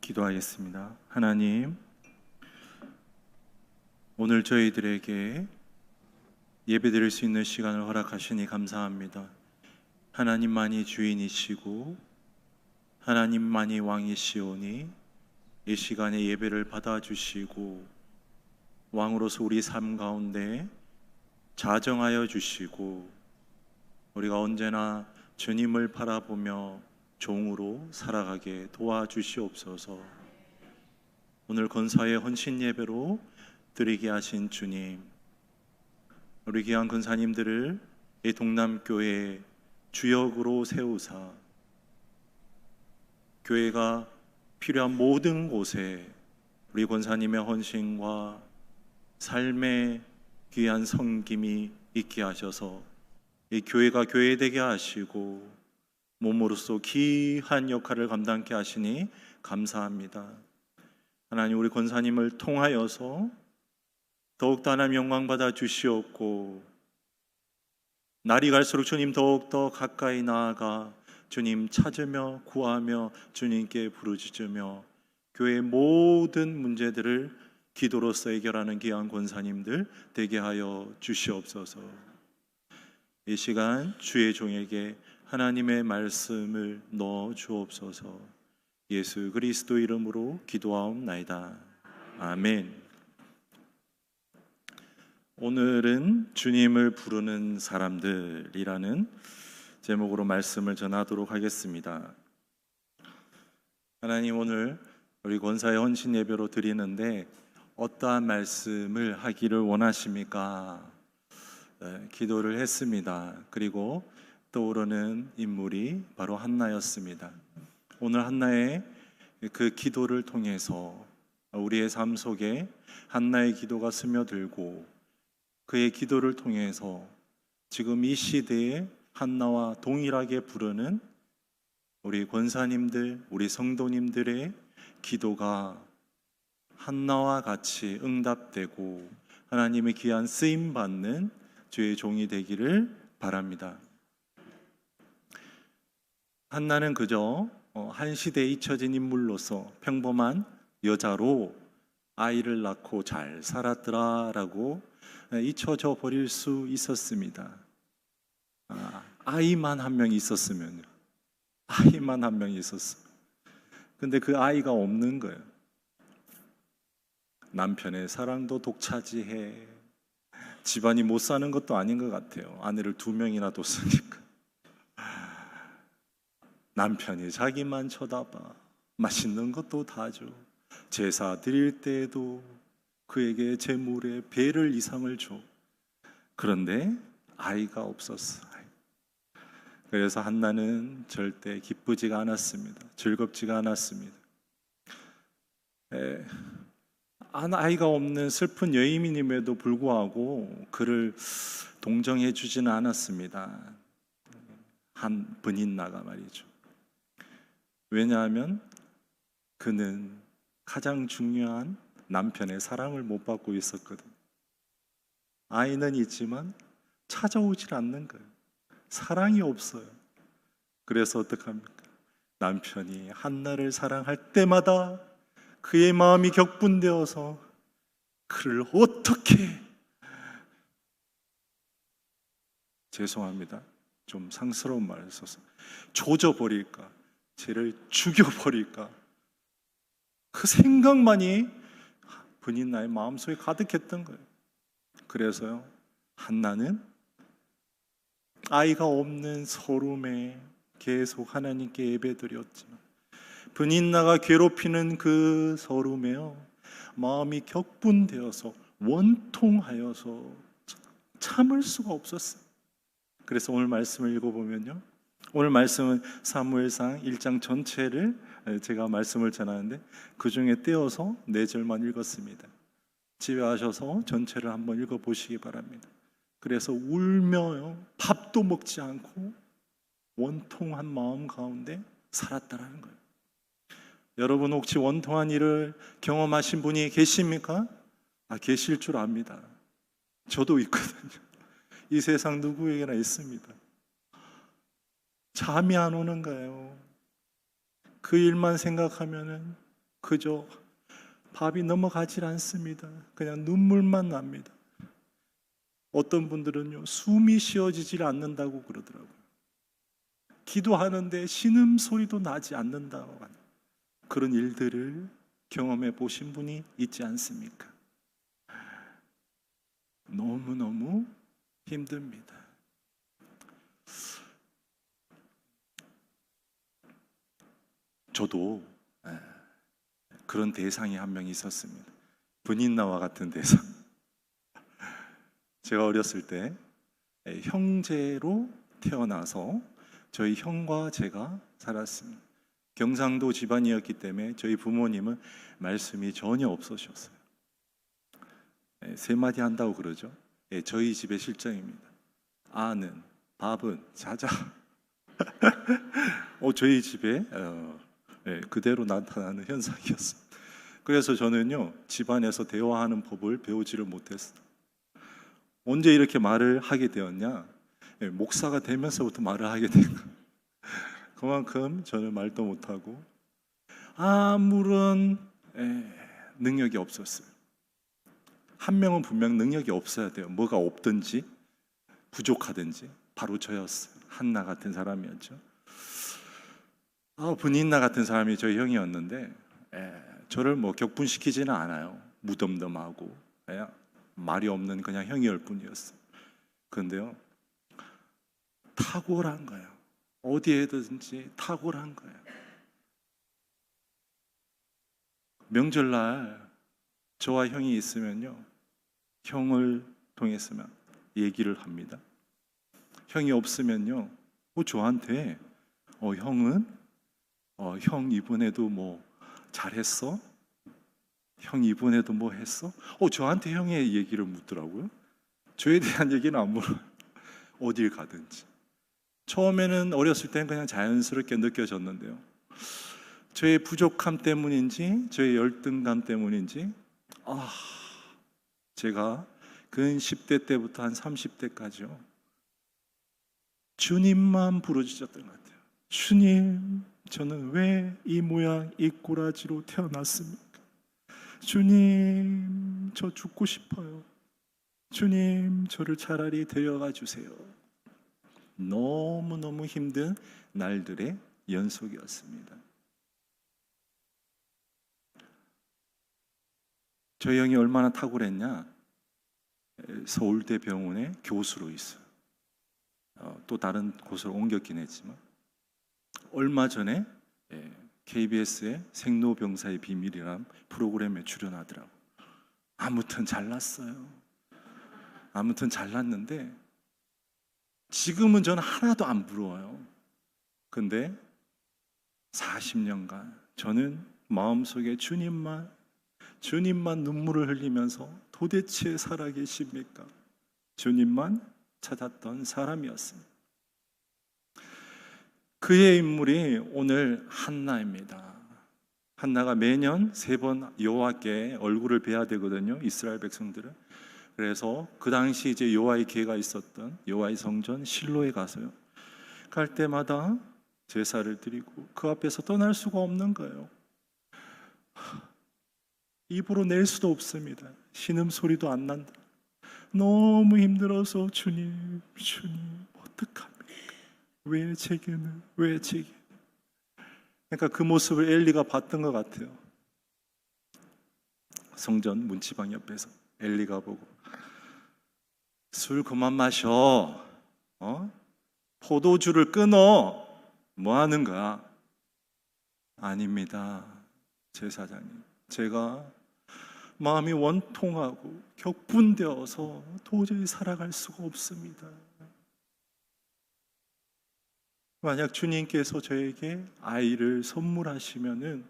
기도하겠습니다. 하나님, 오늘 저희들에게 예배드릴 수 있는 시간을 허락하시니 감사합니다. 하나님만이 주인이시고 하나님만이 왕이시오니 이 시간에 예배를 받아주시고 왕으로서 우리 삶 가운데 자정하여 주시고 우리가 언제나 주님을 바라보며 종으로 살아가게 도와주시옵소서. 오늘 권사의 헌신 예배로 드리게 하신 주님, 우리 귀한 권사님들을 이 동남교회 주역으로 세우사 교회가 필요한 모든 곳에 우리 권사님의 헌신과 삶의 귀한 섬김이 있게 하셔서 이 교회가 교회되게 하시고 몸으로써 귀한 역할을 감당케 하시니 감사합니다. 하나님, 우리 권사님을 통하여서 더욱더 하나님 영광 받아 주시옵고 날이 갈수록 주님 더욱더 가까이 나아가 주님 찾으며 구하며 주님께 부르짖으며 교회의 모든 문제들을 기도로서 해결하는 귀한 권사님들 되게 하여 주시옵소서. 이 시간 주의 종에게 하나님의 말씀을 넣어 주옵소서. 예수 그리스도 이름으로 기도하옵나이다. 아멘. 오늘은 주님을 부르는 사람들이라는 제목으로 말씀을 전하도록 하겠습니다. 하나님, 오늘 우리 권사의 헌신 예배로 드리는데 어떠한 말씀을 하기를 원하십니까? 기도를 했습니다. 그리고 떠오르는 인물이 바로 한나였습니다. 오늘 한나의 그 기도를 통해서 우리의 삶 속에 한나의 기도가 스며들고 그의 기도를 통해서 지금 이 시대에 한나와 동일하게 부르는 우리 권사님들, 우리 성도님들의 기도가 한나와 같이 응답되고 하나님의 귀한 쓰임받는 주의 종이 되기를 바랍니다. 한나는 그저 한 시대에 잊혀진 인물로서 평범한 여자로 아이를 낳고 잘 살았더라라고 잊혀져 버릴 수 있었습니다. 아이만 한 명 있었으면요. 아이만 한 명 있었어요. 근데 그 아이가 없는 거예요. 남편의 사랑도 독차지해. 집안이 못 사는 것도 아닌 것 같아요. 아내를 2명이나 뒀으니까. 남편이 자기만 쳐다봐. 맛있는 것도 다 줘. 제사 드릴 때에도 그에게 제물에 배를 이상을 줘. 그런데 아이가 없었어. 그래서 한나는 절대 기쁘지가 않았습니다. 즐겁지가 않았습니다. 아이가 없는 슬픈 여인임에도 불구하고 그를 동정해 주지는 않았습니다. 한 브닌나가 말이죠. 왜냐하면 그는 가장 중요한 남편의 사랑을 못 받고 있었거든. 아이는 있지만 찾아오질 않는 거예요. 사랑이 없어요. 그래서 어떡합니까? 남편이 한나를 사랑할 때마다 그의 마음이 격분되어서 그를 어떻게, 죄송합니다, 좀 상스러운 말을 써서, 조져버릴까, 쟤를 죽여버릴까, 그 생각만이 브닌나의 마음속에 가득했던 거예요. 그래서요, 한나는 아이가 없는 서름에 계속 하나님께 예배드렸지만 브닌나가 괴롭히는 그 서름에요, 마음이 격분되어서 원통하여서 참을 수가 없었어요. 그래서 오늘 말씀을 읽어보면요, 오늘 말씀은 사무엘상 1장 전체를 제가 말씀을 전하는데 그 중에 떼어서 4절만 읽었습니다. 집에 가셔서 전체를 한번 읽어보시기 바랍니다. 그래서 울며 밥도 먹지 않고 원통한 마음 가운데 살았다라는 거예요. 여러분, 혹시 원통한 일을 경험하신 분이 계십니까? 계실 줄 압니다. 저도 있거든요. 이 세상 누구에게나 있습니다. 잠이 안 오는 거예요. 그 일만 생각하면은 그저 밥이 넘어가질 않습니다. 그냥 눈물만 납니다. 어떤 분들은요, 숨이 쉬어지질 않는다고 그러더라고요. 기도하는데 신음소리도 나지 않는다고 하는 그런 일들을 경험해 보신 분이 있지 않습니까? 너무너무 힘듭니다. 저도 그런 대상이 한 명 있었습니다. 분인나와 같은 대상. 제가 어렸을 때 형제로 태어나서 저희 형과 제가 살았습니다. 경상도 집안이었기 때문에 저희 부모님은 말씀이 전혀 없으셨어요. 세 마디 한다고 그러죠. 저희 집의 실정입니다. 아는, 밥은, 자자. 저희 집에 그대로 나타나는 현상이었어요. 그래서 저는요, 집안에서 대화하는 법을 배우지를 못했어요. 언제 이렇게 말을 하게 되었냐? 목사가 되면서부터 말을 하게 된 거예요. 그만큼 저는 말도 못하고 아무런 능력이 없었어요. 한 명은 분명 능력이 없어야 돼요. 뭐가 없든지 부족하든지. 바로 저였어요. 한나 같은 사람이었죠. 분인나 같은 사람이 저희 형이었는데 저를 뭐 격분시키지는 않아요. 무덤덤하고 말이 없는 그냥 형이었을 뿐이었어요. 그런데요, 탁월한 거예요. 어디에든지 탁월한 거예요. 명절날 저와 형이 있으면요, 형을 통해서만 얘기를 합니다. 형이 없으면요, 저한테 형은 형 이번에도 뭐 잘했어? 형 이번에도 뭐 했어? 저한테 형의 얘기를 묻더라고요. 저에 대한 얘기는 안 물어요. 어딜 가든지. 처음에는 어렸을 때는 그냥 자연스럽게 느껴졌는데요, 저의 부족함 때문인지 저의 열등감 때문인지 제가 근 10대 때부터 한 30대까지요, 주님만 부르짖었던 것 같아요. 주님, 저는 왜 이 모양 이 꼬라지로 태어났습니까? 주님, 저 죽고 싶어요. 주님, 저를 차라리 데려가 주세요. 너무너무 힘든 날들의 연속이었습니다. 저희 형이 얼마나 탁월했냐? 서울대병원의 교수로 있어요. 또 다른 곳으로 옮겼긴 했지만 얼마 전에 KBS의 생로병사의 비밀이라는 프로그램에 출연하더라고요. 아무튼 잘났어요. 아무튼 잘났는데 지금은 저는 하나도 안 부러워요. 근데 40년간 저는 마음속에 주님만 눈물을 흘리면서 도대체 살아계십니까? 주님만 찾았던 사람이었습니다. 그의 인물이 오늘 한나입니다. 한나가 매년 3번 여호와께 얼굴을 뵈야 되거든요, 이스라엘 백성들은. 그래서 그 당시 이제 여호와의 계가 있었던 여호와의 성전 실로에 가서요, 갈 때마다 제사를 드리고 그 앞에서 떠날 수가 없는 거예요. 입으로 낼 수도 없습니다. 신음소리도 안 난다. 너무 힘들어서 주님 어떡합니까? 왜 제게는? 그러니까 그 모습을 엘리가 봤던 것 같아요. 성전 문지방 옆에서 엘리가 보고, 술 그만 마셔, 포도주를 끊어, 뭐 하는 거야? 아닙니다, 제사장님. 제가 마음이 원통하고 격분되어서 도저히 살아갈 수가 없습니다. 만약 주님께서 저에게 아이를 선물하시면은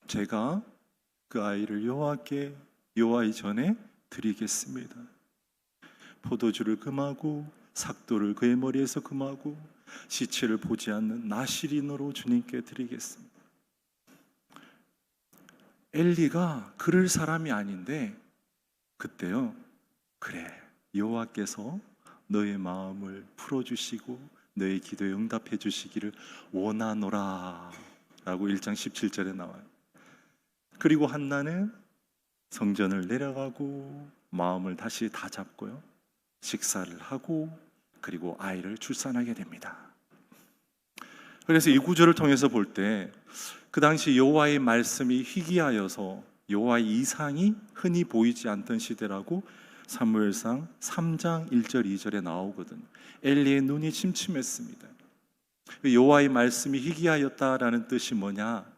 제가 그 아이를 여호와의 전에 드리겠습니다. 포도주를 금하고 삭도를 그의 머리에서 금하고 시체를 보지 않는 나실인으로 주님께 드리겠습니다. 엘리가 그럴 사람이 아닌데 그때요, 그래, 여호와께서 너의 마음을 풀어주시고 너의 기도에 응답해 주시기를 원하노라 라고 1장 17절에 나와요. 그리고 한나는 성전을 내려가고 마음을 다시 다잡고요, 식사를 하고 그리고 아이를 출산하게 됩니다. 그래서 이 구절을 통해서 볼 때 그 당시 여호와의 말씀이 희귀하여서 여호와의 이상이 흔히 보이지 않던 시대라고 사무엘상 3장 1절 2절에 나오거든요. 엘리의 눈이 침침했습니다. 여호와의 말씀이 희귀하였다라는 뜻이 뭐냐?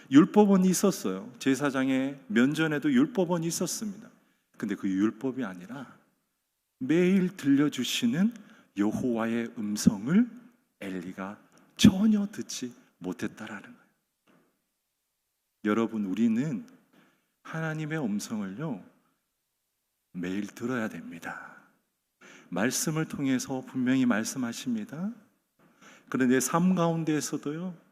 율법은 있었어요. 제사장의 면전에도 율법은 있었습니다. 근데 그 율법이 아니라 매일 들려주시는 여호와의 음성을 엘리가 전혀 듣지 못했다라는 거예요. 여러분, 우리는 하나님의 음성을요 매일 들어야 됩니다. 말씀을 통해서 분명히 말씀하십니다. 그런데 삶 가운데에서도요,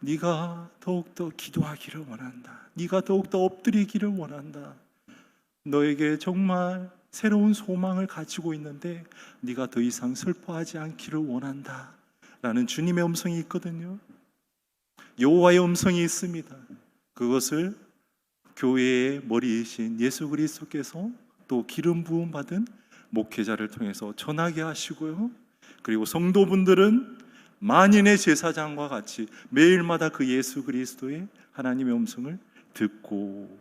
네가 더욱더 기도하기를 원한다, 네가 더욱더 엎드리기를 원한다, 너에게 정말 새로운 소망을 가지고 있는데 네가 더 이상 슬퍼하지 않기를 원한다 라는 주님의 음성이 있거든요. 여호와의 음성이 있습니다. 그것을 교회의 머리이신 예수 그리스도께서 또 기름 부음 받은 목회자를 통해서 전하게 하시고요, 그리고 성도분들은 만인의 제사장과 같이 매일마다 그 예수 그리스도의 하나님의 음성을 듣고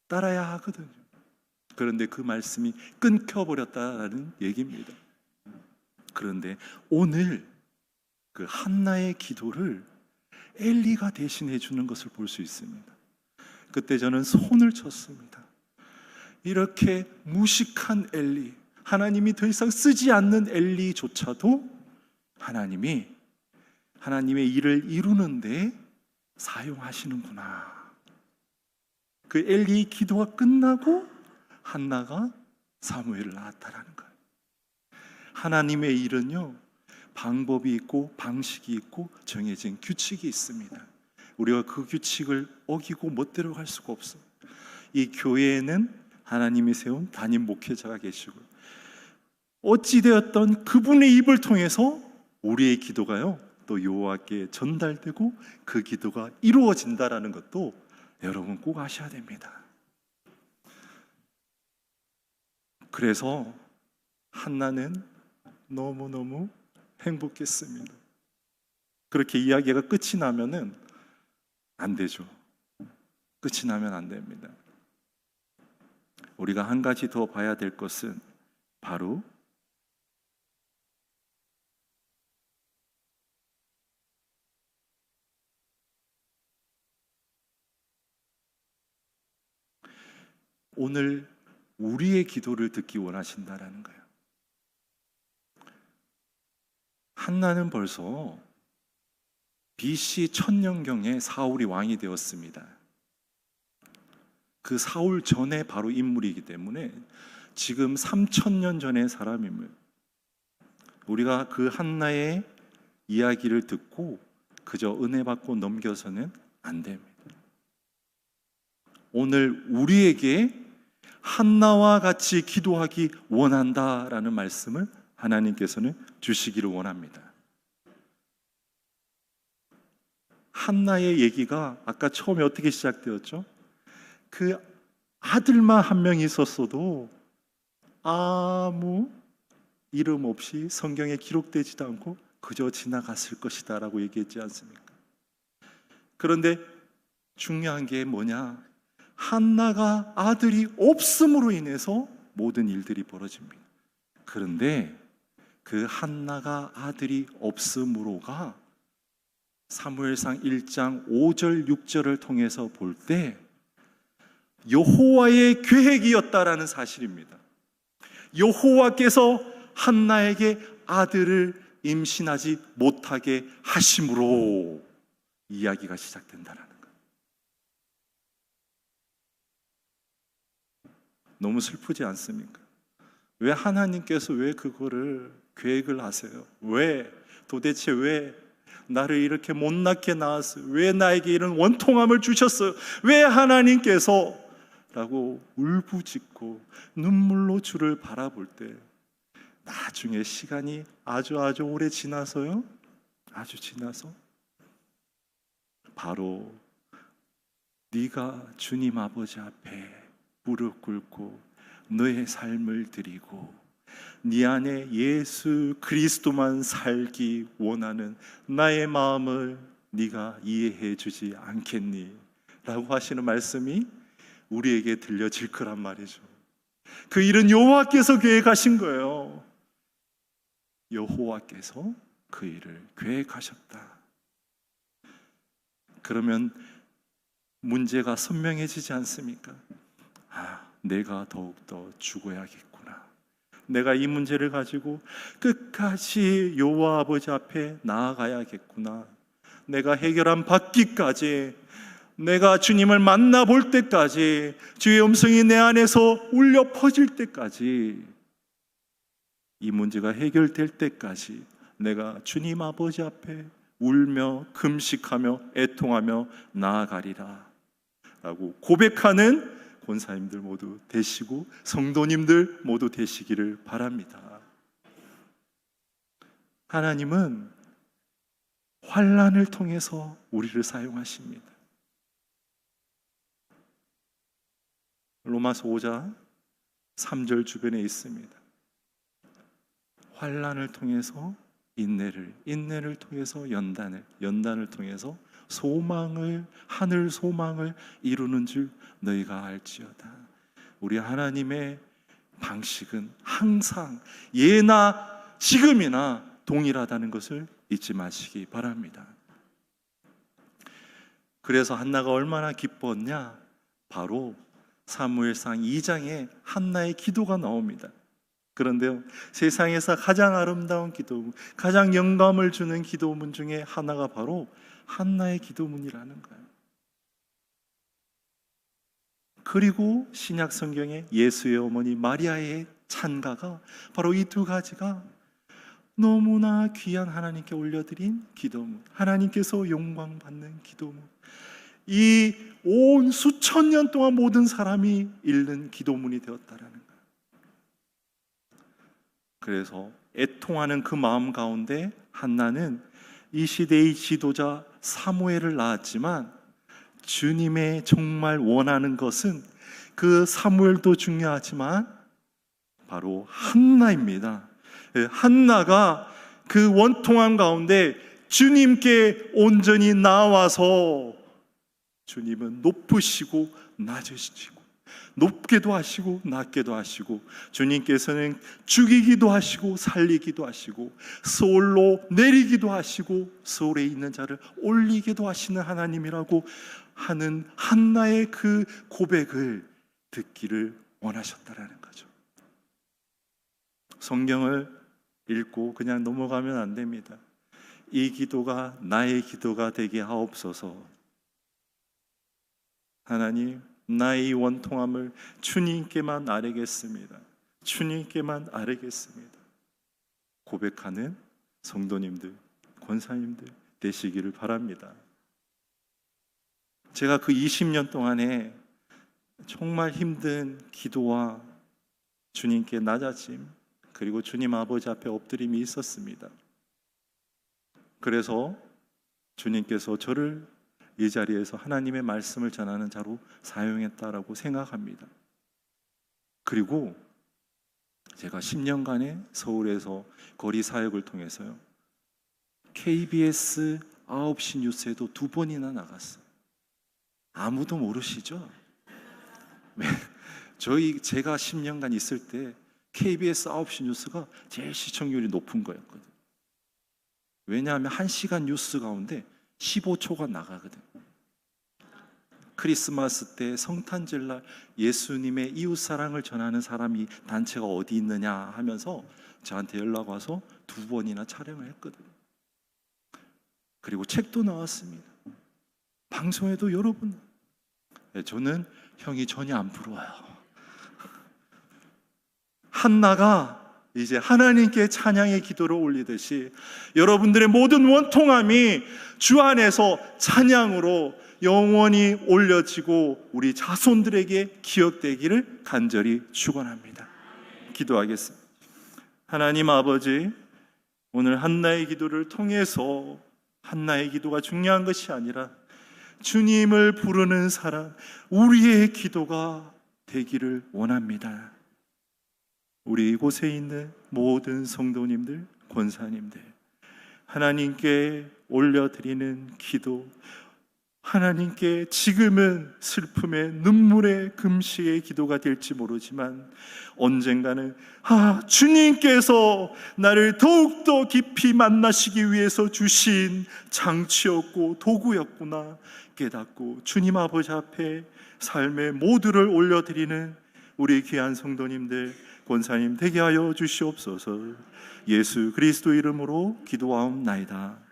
따라야 하거든요. 그런데 그 말씀이 끊겨버렸다라는 얘기입니다. 그런데 오늘 그 한나의 기도를 엘리가 대신해 주는 것을 볼 수 있습니다. 그때 저는 손을 쳤습니다. 이렇게 무식한 엘리, 하나님이 더 이상 쓰지 않는 엘리조차도 하나님이 하나님의 일을 이루는데 사용하시는구나. 그 엘리의 기도가 끝나고 한나가 사무엘을 낳았다라는 거예요. 하나님의 일은요, 방법이 있고 방식이 있고 정해진 규칙이 있습니다. 우리가 그 규칙을 어기고 멋대로 갈 수가 없어요. 이 교회에는 하나님이 세운 담임 목회자가 계시고, 어찌되었던 그분의 입을 통해서 우리의 기도가요 또 여호와께 전달되고 그 기도가 이루어진다라는 것도 여러분 꼭 아셔야 됩니다. 그래서 한나는 너무너무 행복했습니다. 그렇게 이야기가 끝이 나면은 안 되죠. 끝이 나면 안 됩니다. 우리가 한 가지 더 봐야 될 것은 바로 오늘 우리의 기도를 듣기 원하신다라는 거예요. 한나는 벌써 BC 1000년경에 사울이 왕이 되었습니다. 그 사울 전에 바로 인물이기 때문에 지금 3000년 전의 사람임을, 우리가 그 한나의 이야기를 듣고 그저 은혜 받고 넘겨서는 안 됩니다. 오늘 우리에게 한나와 같이 기도하기 원한다라는 말씀을 하나님께서는 주시기를 원합니다. 한나의 얘기가 아까 처음에 어떻게 시작되었죠? 그 아들만 한 명 있었어도 아무 이름 없이 성경에 기록되지도 않고 그저 지나갔을 것이다 라고 얘기했지 않습니까? 그런데 중요한 게 뭐냐? 한나가 아들이 없음으로 인해서 모든 일들이 벌어집니다. 그런데 그 한나가 아들이 없음으로가 사무엘상 1장 5절 6절을 통해서 볼 때 여호와의 계획이었다라는 사실입니다. 여호와께서 한나에게 아들을 임신하지 못하게 하심으로 이야기가 시작된다라는 거예요. 너무 슬프지 않습니까? 왜 하나님께서 왜 그거를 계획을 하세요? 왜? 도대체 왜 나를 이렇게 못나게 낳았어요? 왜 나에게 이런 원통함을 주셨어요? 왜 하나님께서? 라고 울부짖고 눈물로 주를 바라볼 때 나중에 시간이 아주 오래 지나서요, 아주 지나서 바로 네가 주님 아버지 앞에 무릎 꿇고 너의 삶을 드리고 네 안에 예수 그리스도만 살기 원하는 나의 마음을 네가 이해해 주지 않겠니? 라고 하시는 말씀이 우리에게 들려질 거란 말이죠. 그 일은 여호와께서 계획하신 거예요. 여호와께서 그 일을 계획하셨다. 그러면 문제가 선명해지지 않습니까? 내가 더욱더 죽어야겠구나. 내가 이 문제를 가지고 끝까지 여호와 아버지 앞에 나아가야겠구나. 내가 해결한 받기까지, 내가 주님을 만나볼 때까지, 주의 음성이 내 안에서 울려 퍼질 때까지, 이 문제가 해결될 때까지 내가 주님 아버지 앞에 울며 금식하며 애통하며 나아가리라 라고 고백하는 권사님들 모두 되시고 성도님들 모두 되시기를 바랍니다. 하나님은 환난을 통해서 우리를 사용하십니다. 로마서 5장 3절 주변에 있습니다. 환난을 통해서 인내를 통해서 연단을 통해서 소망을, 하늘 소망을 이루는 줄 너희가 알지어다. 우리 하나님의 방식은 항상 예나 지금이나 동일하다는 것을 잊지 마시기 바랍니다. 그래서 한나가 얼마나 기뻤냐? 바로 사무엘상 2장에 한나의 기도가 나옵니다. 그런데요, 세상에서 가장 아름다운 기도문, 가장 영감을 주는 기도문 중에 하나가 바로 한나의 기도문이라는 거예요. 그리고 신약 성경에 예수의 어머니 마리아의 찬가가 바로 이 두 가지가 너무나 귀한 하나님께 올려드린 기도문, 하나님께서 영광받는 기도문, 이 온 수천 년 동안 모든 사람이 읽는 기도문이 되었다라는 거예요. 그래서 애통하는 그 마음 가운데 한나는 이 시대의 지도자 사무엘을 낳았지만 주님의 정말 원하는 것은 그 사무엘도 중요하지만 바로 한나입니다. 한나가 그 원통함 가운데 주님께 온전히 나와서 주님은 높으시고 낮으시고 높게도 하시고 낮게도 하시고 주님께서는 죽이기도 하시고 살리기도 하시고 서울로 내리기도 하시고 서울에 있는 자를 올리기도 하시는 하나님이라고 하는 한나의 그 고백을 듣기를 원하셨다라는 거죠. 성경을 읽고 그냥 넘어가면 안 됩니다. 이 기도가 나의 기도가 되게 하옵소서. 하나님, 나의 원통함을 주님께만 아뢰겠습니다. 주님께만 아뢰겠습니다. 고백하는 성도님들, 권사님들 되시기를 바랍니다. 제가 그 20년 동안에 정말 힘든 기도와 주님께 낮아짐, 그리고 주님 아버지 앞에 엎드림이 있었습니다. 그래서 주님께서 저를 이 자리에서 하나님의 말씀을 전하는 자로 사용했다라고 생각합니다. 그리고 제가 10년간의 서울에서 거리 사역을 통해서요, KBS 9시 뉴스에도 2번이나 나갔어요. 아무도 모르시죠? 제가 10년간 있을 때 KBS 9시 뉴스가 제일 시청률이 높은 거였거든요. 왜냐하면 1시간 뉴스 가운데 15초가 나가거든요. 크리스마스 때 성탄절날 예수님의 이웃사랑을 전하는 사람이 단체가 어디 있느냐 하면서 저한테 연락 와서 2번이나 촬영을 했거든요. 그리고 책도 나왔습니다. 방송에도 여러 번. 저는 형이 전혀 안 부러워요. 한나가 이제 하나님께 찬양의 기도를 올리듯이 여러분들의 모든 원통함이 주 안에서 찬양으로 영원히 올려지고 우리 자손들에게 기억되기를 간절히 축원합니다. 기도하겠습니다. 하나님 아버지, 오늘 한나의 기도를 통해서 한나의 기도가 중요한 것이 아니라 주님을 부르는 사람, 우리의 기도가 되기를 원합니다. 우리 이곳에 있는 모든 성도님들, 권사님들, 하나님께 올려드리는 기도, 하나님께 지금은 슬픔의 눈물의 금식의 기도가 될지 모르지만 언젠가는 주님께서 나를 더욱더 깊이 만나시기 위해서 주신 장치였고 도구였구나 깨닫고 주님 아버지 앞에 삶의 모두를 올려드리는 우리 귀한 성도님들, 권사님 되게 하여 주시옵소서. 예수 그리스도 이름으로 기도하옵나이다.